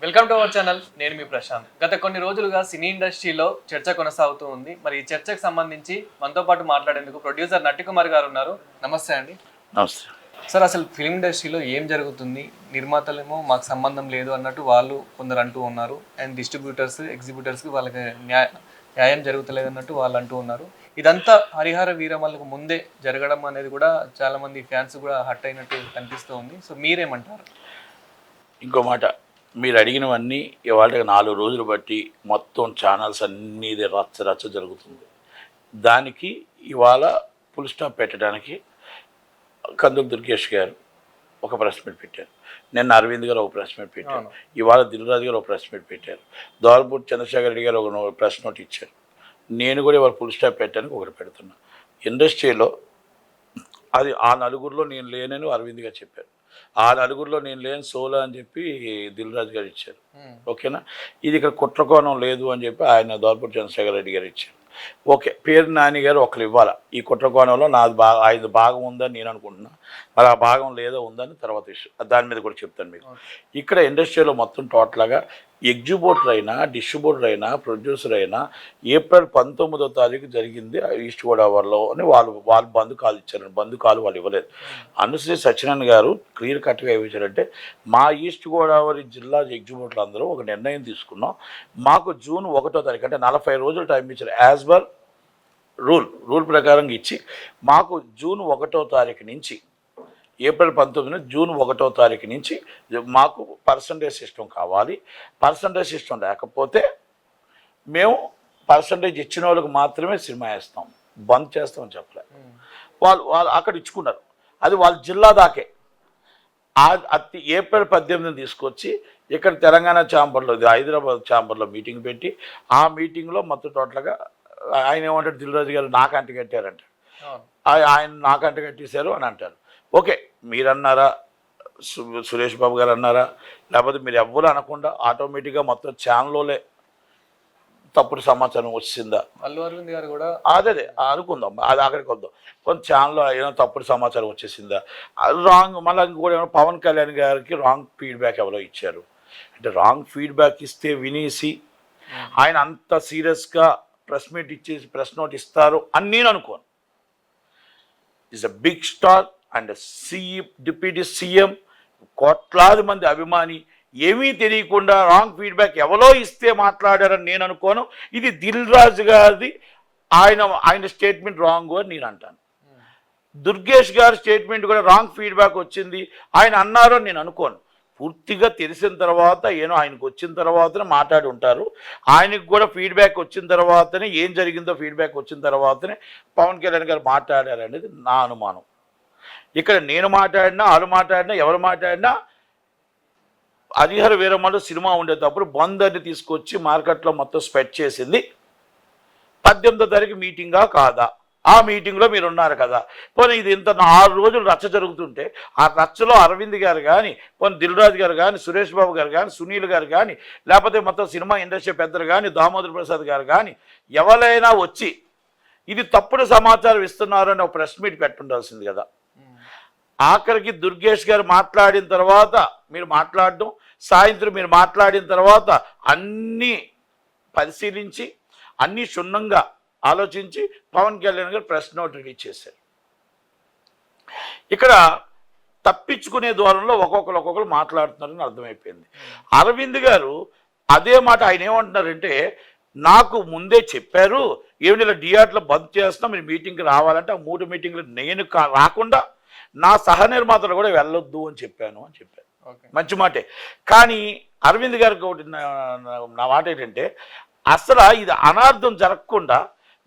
Welcome to our channel. నేను మీ ప్రశాంత్. గత కొన్ని రోజులుగా సినీ ఇండస్ట్రీలో చర్చ కొనసాగుతూ ఉంది. మరి ఈ చర్చకు సంబంధించి మనతో పాటు మాట్లాడేందుకు ప్రొడ్యూసర్ నట్టికుమార్ గారు ఉన్నారు. నమస్తే అండి. నమస్తే సార్, అసలు ఫిల్మ్ ఇండస్ట్రీలో ఏం జరుగుతుంది? నిర్మాతలేమో మాకు సంబంధం లేదు అన్నట్టు వాళ్ళు కొందరు అంటూ ఉన్నారు, అండ్ డిస్ట్రిబ్యూటర్స్ ఎగ్జిబ్యూటర్స్కి వాళ్ళకి న్యాయం జరుగుతలేదు అన్నట్టు వాళ్ళు అంటూ ఉన్నారు. ఇదంతా హరిహర వీరమల్లకు ముందే జరగడం అనేది కూడా చాలామంది ఫ్యాన్స్ కూడా హర్ట్ అయినట్టు కనిపిస్తూ ఉంది. సో మీరేమంటారు? ఇంకో మాట, మీరు అడిగినవన్నీ ఇవాళ 4 రోజులు బట్టి మొత్తం ఛానల్స్ అన్నీ రచ్చ జరుగుతుంది. దానికి ఇవాళ ఫుల్ స్టాప్ పెట్టడానికి కందులు దుర్గేష్ గారు ఒక ప్రెస్ మీట్ పెట్టారు, నిన్న అరవింద్ గారు ఒక ప్రెస్ మీట్ పెట్టారు, ఇవాళ దిల్రాజు గారు ఒక ప్రెస్ మీట్ పెట్టారు, దోలపూడి చంద్రశేఖర్ రెడ్డి గారు ఒక ప్రెస్ నోట్ ఇచ్చారు. నేను కూడా ఇవాళ ఫుల్ స్టాప్ పెట్టడానికి ఒకటి పెడుతున్నా. ఇండస్ట్రీలో అది ఆ నలుగురిలో నేను లేనని అరవింద్ గారు చెప్పారు, ఆ నలుగురిలో నేను లేని సోలో అని చెప్పి దిల్రాజు గారు ఇచ్చారు. ఓకేనా, ఇది ఇక్కడ కుట్రకోణం లేదు అని చెప్పి ఆయన దోలపూడి చంద్రశేఖర్ రెడ్డి గారు ఇచ్చారు. ఓకే, పేరు నాని గారు ఒకరు ఇవ్వాలి, ఈ కుట్రకోణంలో నాది ఆయన భాగం ఉందని నేను అనుకుంటున్నా, మరి ఆ భాగం లేదో ఉందని తర్వాత విషయం, దాని మీద కూడా చెప్తాను మీకు. ఇక్కడ ఇండస్ట్రీలో మొత్తం టోటల్గా ఎగ్జిబ్యూటర్ అయినా, డిస్ట్రిబ్యూటర్ అయినా, ప్రొడ్యూసర్ అయినా ఏప్రిల్ 19వ తారీఖు జరిగింది ఈస్ట్ గోదావరిలో అని వాళ్ళు బంధు కాలు ఇచ్చారు. బంధు కాలు వాళ్ళు ఇవ్వలేదు. అనుశ్రీ సత్యనారాయణ గారు క్లియర్ కట్గా ఏమిచ్చారంటే, మా ఈస్ట్ గోదావరి జిల్లా ఎగ్జిబ్యూటర్లు అందరూ ఒక నిర్ణయం తీసుకున్నాం, మాకు జూన్ 1వ తారీఖు అంటే 40 రోజులు టైం ఇచ్చారు. యాజ్ పర్ రూల్ ప్రకారం ఇచ్చి మాకు జూన్ 1వ తారీఖు నుంచి ఏప్రిల్ 19 జూన్ 1వ తారీఖు నుంచి మాకు పర్సంటేజ్ సిస్టమ్ కావాలి. పర్సంటేజ్ సిస్టమ్ లేకపోతే మేము పర్సంటేజ్ ఇచ్చిన వాళ్ళకి మాత్రమే సినిమా వేస్తాం, బంద్ చేస్తామని చెప్పలేదు. వాళ్ళు అక్కడ ఇచ్చుకున్నారు. అది వాళ్ళ జిల్లా దాకే. అది ఏప్రిల్ 18 తీసుకొచ్చి ఇక్కడ తెలంగాణ ఛాంబర్లో, హైదరాబాద్ ఛాంబర్లో మీటింగ్ పెట్టి, ఆ మీటింగ్లో మొత్తం టోటల్గా ఆయన ఏమంటారు, దిల్రాజు గారు నాకంట కట్టారంటారు, ఆయన నాకంట కట్టేశారు అని అంటారు. ఓకే, మీరన్నారా, సురేష్ బాబు గారు అన్నారా, లేకపోతే మీరు ఎవ్వరు అనకుండా ఆటోమేటిక్గా మొత్తం ఛానల్లోనే తప్పుడు సమాచారం వచ్చిందా? అల్లు అరవింద్ గారు కూడా అదే అనుకుందాం, అది అక్కడికి వద్దాం. కొంత ఛానల్లో ఏమైనా తప్పుడు సమాచారం వచ్చేసిందా, రాంగ్. మళ్ళీ ఇంకోటి ఏమైనా పవన్ కళ్యాణ్ గారికి రాంగ్ ఫీడ్బ్యాక్ ఎవరో ఇచ్చారు అంటే, రాంగ్ ఫీడ్బ్యాక్ ఇస్తే వినేసి ఆయన అంత సీరియస్గా ప్రెస్ మీట్ ఇచ్చేసి ప్రెస్ నోట్ ఇస్తారు అని నేను అనుకోను. Is a big star and deputy CM, కోట్లాది మంది అభిమాని, ఏమీ తెలియకుండా రాంగ్ ఫీడ్బ్యాక్ ఎవరో ఇస్తే మాట్లాడారని నేను అనుకోను. ఇది దిల్రాజు గారిది, ఆయన స్టేట్మెంట్ రాంగ్ అని నేను అంటాను. దుర్గేష్ గారి స్టేట్మెంట్ కూడా రాంగ్ ఫీడ్బ్యాక్ వచ్చింది ఆయన అన్నారు అని నేను అనుకోను. పూర్తిగా తెలిసిన తర్వాత ఆయనకు వచ్చిన తర్వాతనే మాట్లాడి ఉంటారు. ఆయనకు కూడా ఫీడ్బ్యాక్ వచ్చిన తర్వాతనే ఏం జరిగిందో ఫీడ్బ్యాక్ వచ్చిన తర్వాతనే పవన్ కళ్యాణ్ గారు మాట్లాడారు అనేది నా అనుమానం. ఇక్కడ నేను మాట్లాడినా, వాళ్ళు మాట్లాడినా, ఎవరు మాట్లాడినా హరిహర వీరమల్లు సినిమా ఉండేటప్పుడు బందర్ని తీసుకొచ్చి మార్కెట్లో మొత్తం స్ప్రెడ్ చేసింది 18వ తారీఖు మీటింగా కాదా? ఆ మీటింగ్లో మీరు ఉన్నారు కదా. పోనీ ఇది ఇంత 6 రోజులు రచ్చ జరుగుతుంటే ఆ రచ్చలో అరవింద్ గారు కానీ, పోనీ దిల్రాజు గారు కానీ, సురేష్ బాబు గారు కానీ, సునీల్ గారు కానీ, లేకపోతే మొత్తం సినిమా ఇండస్ట్రీ పెద్దలు కానీ, దామోదర్ ప్రసాద్ గారు కానీ ఎవరైనా వచ్చి ఇది తప్పుడు సమాచారం ఇస్తున్నారని ఒక ప్రెస్ మీట్ పెట్టుండాల్సింది కదా. ఆఖరికి దుర్గేష్ గారు మాట్లాడిన తర్వాత మీరు మాట్లాడడం, సాయంత్రం మీరు మాట్లాడిన తర్వాత అన్నీ పరిశీలించి అన్నీ క్షుణ్ణంగా ఆలోచించి పవన్ కళ్యాణ్ గారు ప్రెస్ నోట్ రిలీజ్ చేశారు. ఇక్కడ తప్పించుకునే ద్వారంలో ఒక్కొక్కరు మాట్లాడుతున్నారని అర్థమైపోయింది. అరవింద్ గారు అదే మాట ఆయన ఏమంటున్నారంటే, నాకు ముందే చెప్పారు ఏమి ఇలా డిఆర్లో బంద్ చేస్తాం, మీరు మీటింగ్కి రావాలంటే ఆ 3 మీటింగ్లు నేను రాకుండా నా సహనిర్మాతలు కూడా వెళ్ళొద్దు అని చెప్పాను అని చెప్పారు. మంచి మాటే. కానీ అరవింద్ గారికి ఒకటి నా మాట ఏంటంటే, అసలు ఇది అనార్థం జరగకుండా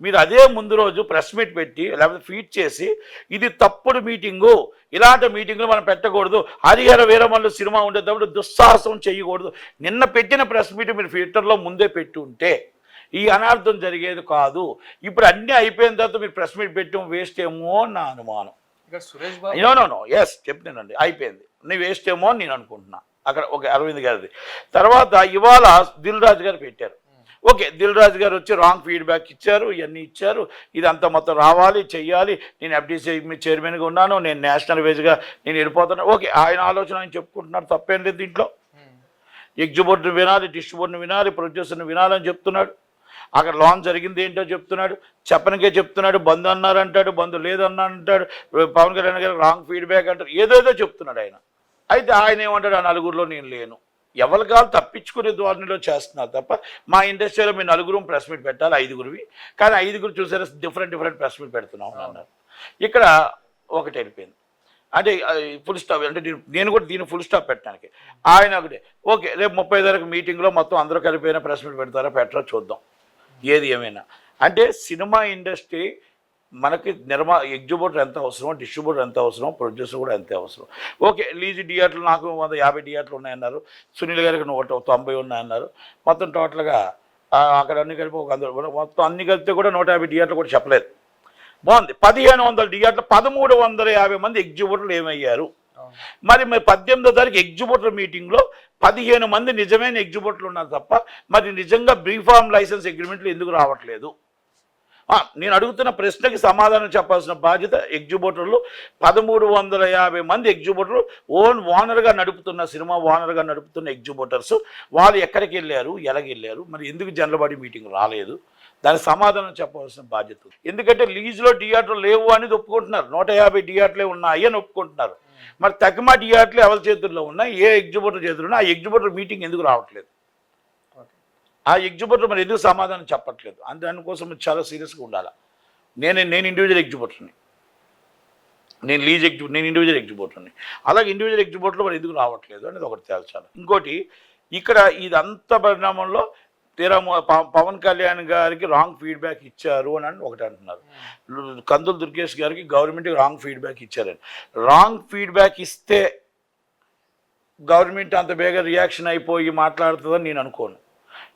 మీరు అదే ముందు రోజు ప్రెస్ మీట్ పెట్టి లేకపోతే ఫీడ్ చేసి ఇది తప్పుడు మీటింగు, ఇలాంటి మీటింగులు మనం పెట్టకూడదు, హరిహర వీరమల్లు సినిమా ఉండేటప్పుడు దుస్సాహసం చేయకూడదు, నిన్న పెట్టిన ప్రెస్ మీట్ మీరు ట్విట్టర్లో ముందే పెట్టి ఉంటే ఈ అనార్థం జరిగేది కాదు. ఇప్పుడు అన్నీ అయిపోయిన తర్వాత మీరు ప్రెస్ మీట్ పెట్టడం వేస్ట్ ఏమో నా అనుమానం. నో ఎస్ చెప్తానండి, అయిపోయింది, నువ్వు వేస్ట్ ఏమో అని నేను అనుకుంటున్నా. అక్కడ ఒక అరవింద్ గారిది. తర్వాత ఇవాళ దిల్రాజు గారు పెట్టారు. ఓకే, దిల్రాజు గారు వచ్చి రాంగ్ ఫీడ్బ్యాక్ ఇచ్చారు, ఇవన్నీ ఇచ్చారు, ఇదంతా మొత్తం రావాలి చెయ్యాలి, నేను ఎఫ్డీసీ చైర్మన్గా ఉన్నాను, నేను నేషనల్ వైజ్గా నేను వెళ్ళిపోతాను. ఓకే, ఆయన ఆలోచన ఆయన చెప్పుకుంటున్నారు, తప్పేం లేదు దీంట్లో. ఎగ్జిబిటర్ని వినాలి, డిస్ట్రిబ్యూటర్ని వినాలి, ప్రొడ్యూసర్ని వినాలని చెప్తున్నాడు. అక్కడ లాంచ్ జరిగింది ఏంటో చెప్తున్నాడు, చెప్పనికే చెప్తున్నాడు. బంధు అన్నారు అంటాడు, బంధు లేదన్నా అంటాడు, పవన్ కళ్యాణ్ గారు రాంగ్ ఫీడ్బ్యాక్ అంటారు, ఏదేదో చెప్తున్నాడు ఆయన. అయితే ఆయన ఏమంటాడు, ఆ నలుగురిలో నేను లేను. ఎవరి కాదు తప్పించుకునే ధోరణిలో చేస్తున్నారు తప్ప, మా ఇండస్ట్రీలో మీ నలుగురు ప్రెస్ మీట్ పెట్టాలి, 5గురివి, కానీ 5గురు చూసారా డిఫరెంట్ ప్రెస్ మీట్ పెడుతున్నాం అన్నారు. ఇక్కడ ఒకటి వెళ్ళిపోయింది. అంటే ఫుల్ స్టాప్, అంటే నేను కూడా దీన్ని ఫుల్ స్టాప్ పెట్టడానికి ఆయన ఒకటే, ఓకే రేపు 30 తారీఖు మీటింగ్లో మొత్తం అందరూ కలిపిన ప్రెస్ మీట్ పెడతారా పెట్టరా చూద్దాం, ఏది ఏమైనా. అంటే సినిమా ఇండస్ట్రీ మనకి ఎగ్జిబ్యూటర్ ఎంత అవసరం, డిస్ట్రిబ్యూటర్ ఎంత అవసరం, ప్రొడ్యూసర్ కూడా అంతే అవసరం. ఓకే లీజ్ థియేటర్లు నాకు 150 థియేటర్లు ఉన్నాయన్నారు, సునీల్ గారికి 190 ఉన్నాయన్నారు. మొత్తం టోటల్గా అక్కడ అన్ని కలిపి ఒక మొత్తం అన్ని కలిపితే కూడా 150 థియేటర్లు కూడా చెప్పలేదు. బాగుంది. 1500 థియేటర్లు, 1350 మంది ఎగ్జిబ్యూటర్లు ఏమయ్యారు? మరి 18వ తారీఖు ఎగ్జిబ్యూటర్ మీటింగ్లో 15 మంది నిజమైన ఎగ్జిబ్యూటర్లు ఉన్నారు తప్ప, మరి నిజంగా బ్రీఫార్మ్ లైసెన్స్ అగ్రిమెంట్లు ఎందుకు రావట్లేదు? నేను అడుగుతున్న ప్రశ్నకి సమాధానం చెప్పాల్సిన బాధ్యత ఎగ్జిబ్యూటర్లు. 1350 మంది ఎగ్జిబ్యూటర్లు ఓనర్గా నడుపుతున్న, సినిమా ఓనర్గా నడుపుతున్న ఎగ్జిబ్యూటర్స్, వాళ్ళు ఎక్కడికి వెళ్ళారు, ఎలాగెళ్ళారు, మరి ఎందుకు జనరల్ బాడీ మీటింగ్ రాలేదు? దానికి సమాధానం చెప్పవలసిన బాధ్యత. ఎందుకంటే లీజ్లో థియేటర్లు లేవు అనేది ఒప్పుకుంటున్నారు, 150 థియేటర్లే ఉన్నాయి అని ఒప్పుకుంటున్నారు. మరి తక్కువ థియేటర్లు ఎవరి చేతుల్లో ఉన్నాయి, ఏ ఎగ్జిబ్యూటర్ చేతుల్లో ఉన్నాయి? ఆ ఎగ్జిబ్యూటర్ మీటింగ్ ఎందుకు రావట్లేదు? ఆ ఎగ్జిబ్యూటర్ మరి ఎందుకు సమాధానం చెప్పట్లేదు? దానికోసం చాలా సీరియస్గా ఉండాలి. నేను ఇండివిజువల్ ఎగ్జిబ్యూటర్ని, నేను ఇండివిజువల్ ఎగ్జిబ్యూటర్ని. అలాగే ఇండివిజువల్ ఎగ్జిబ్యూటర్లు మరి ఎందుకు రావట్లేదు అనేది ఒకటి తేల్చాలి. ఇంకోటి, ఇక్కడ ఇదంతా పరిణామంలో తీరా పవన్ కళ్యాణ్ గారికి రాంగ్ ఫీడ్బ్యాక్ ఇచ్చారు అని ఒకటి అంటున్నారు. కందుల దుర్గేష్ గారికి గవర్నమెంట్కి రాంగ్ ఫీడ్బ్యాక్ ఇచ్చారని. రాంగ్ ఫీడ్బ్యాక్ ఇస్తే గవర్నమెంట్ అంత బేగా రియాక్షన్ అయిపోయి మాట్లాడుతుందని నేను అనుకోను.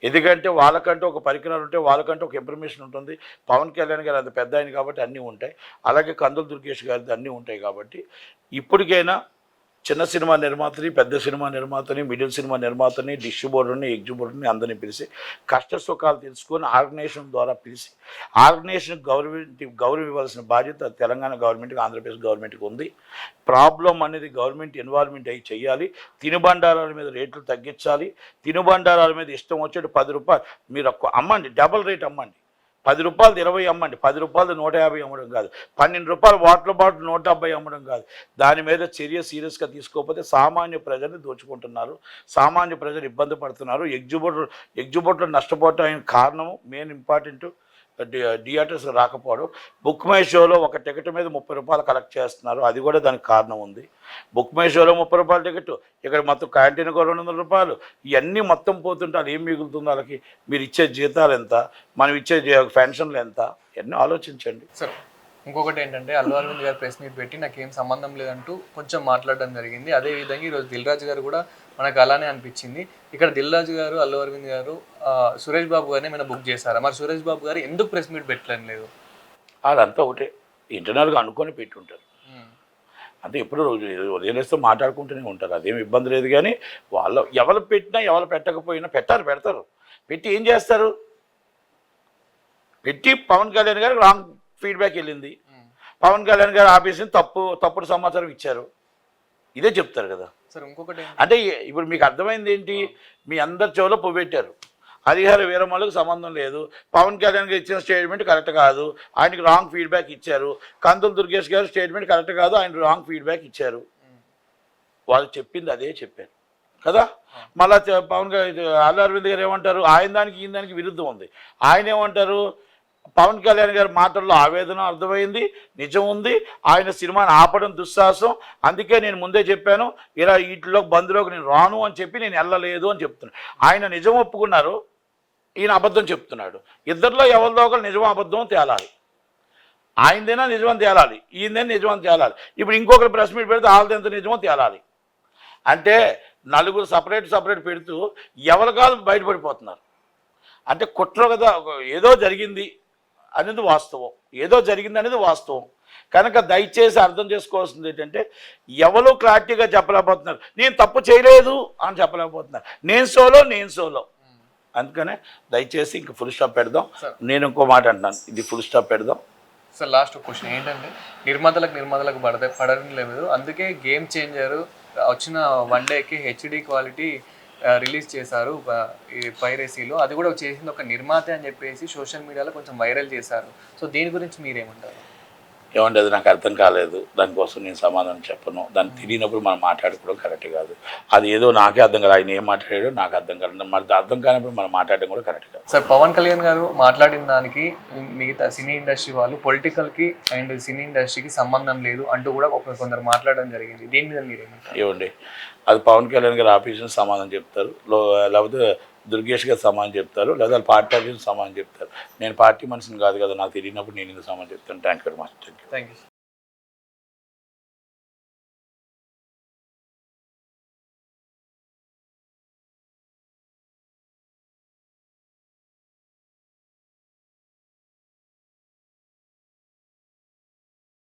ఎందుకంటే వాళ్ళకంటూ ఒక పరికరాలు ఉంటాయి, వాళ్ళకంటూ ఒక ఇన్ఫర్మేషన్ ఉంటుంది. పవన్ కళ్యాణ్ గారు అంత పెద్ద ఆయన కాబట్టి అన్నీ ఉంటాయి, అలాగే కందుల దుర్గేష్ గారిది అన్నీ ఉంటాయి. కాబట్టి ఇప్పటికైనా చిన్న సినిమా నిర్మాతని, పెద్ద సినిమా నిర్మాతని, మిడిల్ సినిమా నిర్మాతని, డిస్ట్రిబ్యూటర్ని, ఎగ్జిబ్యూటర్ని అందరినీ పిలిచి కష్ట సుఖాలు తెలుసుకొని ఆర్గనైజేషన్ ద్వారా పిలిచి ఆర్గనైజేషన్ గౌరవం ఇవ్వాల్సిన బాధ్యత తెలంగాణ గవర్నమెంట్కి, ఆంధ్రప్రదేశ్ గవర్నమెంట్కి ఉంది. ప్రాబ్లం అనేది గవర్నమెంట్ ఇన్వాల్వ్మెంట్ అయ్యి చేయాలి. తినుబండారాల మీద రేట్లు తగ్గించాలి. తినుబండారాల మీద ఇష్టం వచ్చేటి 10 రూపాయలు మీరు అమ్మండి, డబల్ రేట్ అమ్మండి. 10 రూపాయలు 20 అమ్మండి, 10 రూపాయలు 150 అమ్మడం కాదు, 12 రూపాయలు వాటర్ బాటిల్ 170 అమ్మడం కాదు. దాని మీద చర్య సీరియస్గా తీసుకోకపోతే సామాన్య ప్రజల్ని దోచుకుంటున్నారు, సామాన్య ప్రజలు ఇబ్బంది పడుతున్నారు. ఎగ్జిబ్యూటర్ నష్టపోవటానికి కారణము మెయిన్ ఇంపార్టెంట్ థియేటర్స్ రాకపోవడం. బుక్ మై షోలో ఒక టికెట్ మీద 30 రూపాయలు కలెక్ట్ చేస్తున్నారు, అది కూడా దానికి కారణం ఉంది. బుక్ మై షోలో 30 రూపాయల టికెట్, ఇక్కడ మొత్తం క్యాంటీన్కి 200 రూపాయలు, ఇవన్నీ మొత్తం పోతుంటే ఏం మిగులుతుంది వాళ్ళకి? మీరు ఇచ్చే జీతాలు ఎంత, మనం ఇచ్చే పెన్షన్లు ఎంత, ఇవన్నీ ఆలోచించండి. సార్ ఇంకొకటి ఏంటంటే, అల్లు అరవింద్ గారు ప్రెస్ మీట్ పెట్టి నాకేం సంబంధం లేదంటూ కొంచెం మాట్లాడడం జరిగింది. అదేవిధంగా ఈరోజు దిల్ రాజు గారు కూడా మనకు అలానే అనిపించింది. ఇక్కడ దిల్ రాజు గారు, అల్లు అరవింద్ గారు సురేష్ బాబు గారిని ఏమైనా బుక్ చేశారా? మరి సురేష్ బాబు గారు ఎందుకు ప్రెస్ మీట్ పెట్టడం లేదు? అదంతా ఒకటే, ఇంటర్నల్గా అనుకొని పెట్టి ఉంటారు. అంటే ఎప్పుడు వదిలేస్తూ మాట్లాడుకుంటూనే ఉంటారు, అదేం ఇబ్బంది లేదు. కానీ వాళ్ళు ఎవరు పెట్టినా ఎవరు పెట్టకపోయినా పెడతారు. పెట్టి ఏం చేస్తారు? పెట్టి పవన్ కళ్యాణ్ గారు రాంగ్ ఫీడ్బ్యాక్ వెళ్ళింది, పవన్ కళ్యాణ్ గారు ఆఫీస్ని తప్పుడు సమాచారం ఇచ్చారు, ఇదే చెప్తారు కదా. సార్ ఇంకొకటి అంటే ఇప్పుడు మీకు అర్థమైంది ఏంటి? మీ అందరి చెవులో పువ్వెట్టారు. హరిహర వీరమల్లుకు సంబంధం లేదు, పవన్ కళ్యాణ్ గారు ఇచ్చిన స్టేట్మెంట్ కరెక్ట్ కాదు, ఆయనకి రాంగ్ ఫీడ్బ్యాక్ ఇచ్చారు. కందుల దుర్గేష్ గారు స్టేట్మెంట్ కరెక్ట్ కాదు, ఆయన రాంగ్ ఫీడ్బ్యాక్ ఇచ్చారు. వాళ్ళు చెప్పింది అదే చెప్పారు కదా. మళ్ళా పవన్ అల్లు అరవింద్ గారు ఏమంటారు? ఆయన దానికి ఈయన దానికి విరుద్ధం ఉంది. ఆయన ఏమంటారు? పవన్ కళ్యాణ్ గారి మాటల్లో ఆవేదన అర్థమైంది, నిజం ఉంది. ఆయన సినిమాని ఆపడం దుస్సాహసం, అందుకే నేను ముందే చెప్పాను ఇలా వీటిలో బంద్లోకి నేను రాను అని చెప్పి నేను వెళ్ళలేదు అని చెప్తున్నాను. ఆయన నిజం ఒప్పుకున్నారు, ఈయన అబద్ధం చెప్తున్నాడు. ఇద్దరిలో ఎవరిదో ఒకరు నిజం అబద్ధం తేలాలి. ఆయనదైనా నిజమని తేలాలి, ఈయనదైనా నిజమని తేలాలి. ఇప్పుడు ఇంకొకరు ప్రెస్ మీట్ పెడితే వాళ్ళది ఎంత నిజమో తేలాలి. అంటే నలుగురు సపరేట్ పెడుతూ ఎవరి కాదు బయటపడిపోతున్నారు. అంటే కుట్ర కదా, ఏదో జరిగింది అనేది వాస్తవం. కనుక దయచేసి అర్థం చేసుకోవాల్సింది ఏంటంటే, ఎవరు క్లారిటీగా చెప్పలేకపోతున్నారు. నేను తప్పు చేయలేదు అని చెప్పలేకపోతున్నారు. నేను సోలో. అందుకనే దయచేసి ఇంక ఫుల్ స్టాప్ పెడదాం. నేను ఇంకో మాట అంటున్నాను, ఇది ఫుల్ స్టాప్ పెడదాం. సార్ లాస్ట్ క్వశ్చన్ ఏంటంటే, నిర్మాతలకు పడడం లేదు, అందుకే గేమ్ చేంజర్ వచ్చిన 1 డేకి హెచ్డి క్వాలిటీ రిలీజ్ చేశారు ఈ పైరసీలో. అది కూడా చేసింది ఒక నిర్మాత అని చెప్పేసి సోషల్ మీడియాలో కొంచెం వైరల్ చేశారు. సో దీని గురించి మీరేమంటారు? ఏమంటే అది నాకు అర్థం కాలేదు, దానికోసం నేను సమాధానం చెప్పను. దాన్ని తెలియనప్పుడు మనం మాట్లాడుకోవడం కరెక్ట్ కాదు. అది ఏదో నాకే అర్థం కాదు, ఆయన ఏం మాట్లాడాడో నాకు అర్థం కాదు. మరి అర్థం కానప్పుడు మనం మాట్లాడడం కూడా కరెక్ట్ కాదు. సార్ పవన్ కళ్యాణ్ గారు మాట్లాడిన దానికి మిగతా సినీ ఇండస్ట్రీ వాళ్ళు పొలిటికల్కి అండ్ సినీ ఇండస్ట్రీకి సంబంధం లేదు అంటూ కూడా కొందరు మాట్లాడడం జరిగింది. దీని మీద మీరేమంటారు? ఏమండి అది పవన్ కళ్యాణ్ గారు ఆఫీస్ సమాధానం చెప్తారు, లేకపోతే దుర్గేష్ గారు సమాధానం చెప్తారు, లేదా పార్టీ ఆఫీస్ సమాధానం చెప్తారు. నేను పార్టీ మనిషిని కాదు కదా, నాకు తెలియనప్పుడు నేను ఎందుకు సమాధానం చెప్తాను. Thank you very much. Thank you.